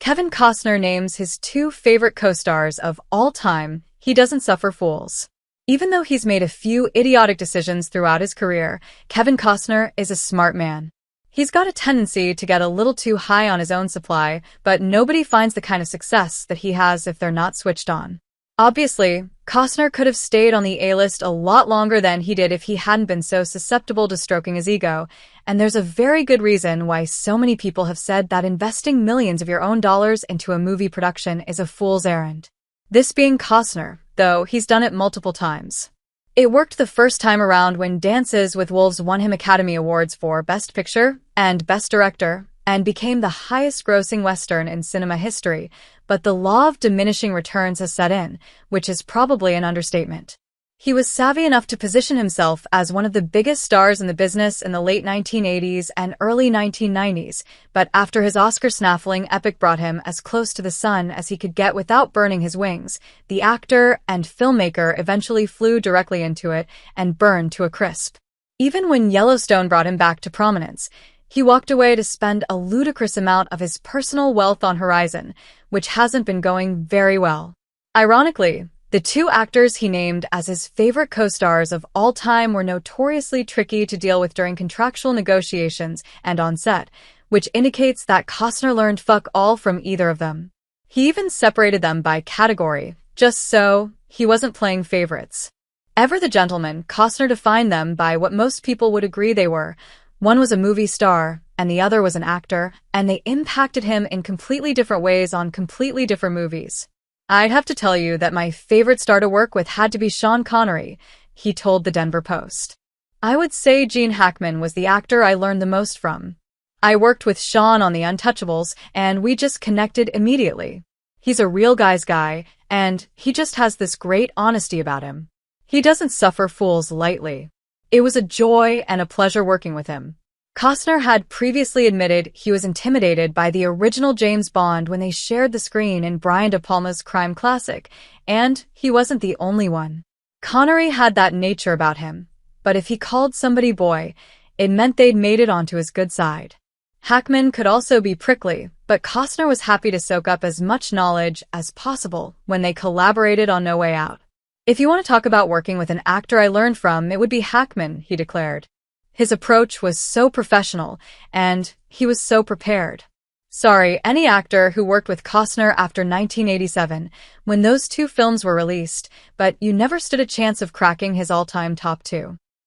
Kevin Costner names his two favorite co-stars of all time. He doesn't suffer fools. Even though he's made a few idiotic decisions throughout his career, Kevin Costner is a smart man. He's got a tendency to get a little too high on his own supply, but nobody finds the kind of success that he has if they're not switched on. Obviously, Costner could have stayed on the A-list a lot longer than he did if he hadn't been so susceptible to stroking his ego, and there's a very good reason why so many people have said that investing millions of your own dollars into a movie production is a fool's errand. This being Costner, though he's done it multiple times. It worked the first time around when Dances with Wolves won him Academy Awards for Best Picture and Best Director, and became the highest-grossing Western in cinema history, but the law of diminishing returns has set in, which is probably an understatement. He was savvy enough to position himself as one of the biggest stars in the business in the late 1980s and early 1990s, but after his Oscar-snaffling epic brought him as close to the sun as he could get without burning his wings, the actor and filmmaker eventually flew directly into it and burned to a crisp. Even when Yellowstone brought him back to prominence, he walked away to spend a ludicrous amount of his personal wealth on Horizon, which hasn't been going very well. Ironically, the two actors he named as his favorite co-stars of all time were notoriously tricky to deal with during contractual negotiations and on set, which indicates that Costner learned fuck all from either of them. He even separated them by category, just so he wasn't playing favorites. Ever the gentleman, Costner defined them by what most people would agree they were. One was a movie star, and the other was an actor, and they impacted him in completely different ways on completely different movies. I'd have to tell you that my favorite star to work with had to be Sean Connery, he told the Denver Post. I would say Gene Hackman was the actor I learned the most from. I worked with Sean on The Untouchables, and we just connected immediately. He's a real guy's guy, and he just has this great honesty about him. He doesn't suffer fools lightly. It was a joy and a pleasure working with him. Costner had previously admitted he was intimidated by the original James Bond when they shared the screen in Brian De Palma's crime classic, and he wasn't the only one. Connery had that nature about him, but if he called somebody boy, it meant they'd made it onto his good side. Hackman could also be prickly, but Costner was happy to soak up as much knowledge as possible when they collaborated on No Way Out. If you want to talk about working with an actor I learned from, it would be Hackman, he declared. His approach was so professional, and he was so prepared. Sorry, any actor who worked with Costner after 1987, when those two films were released, but you never stood a chance of cracking his all-time top two.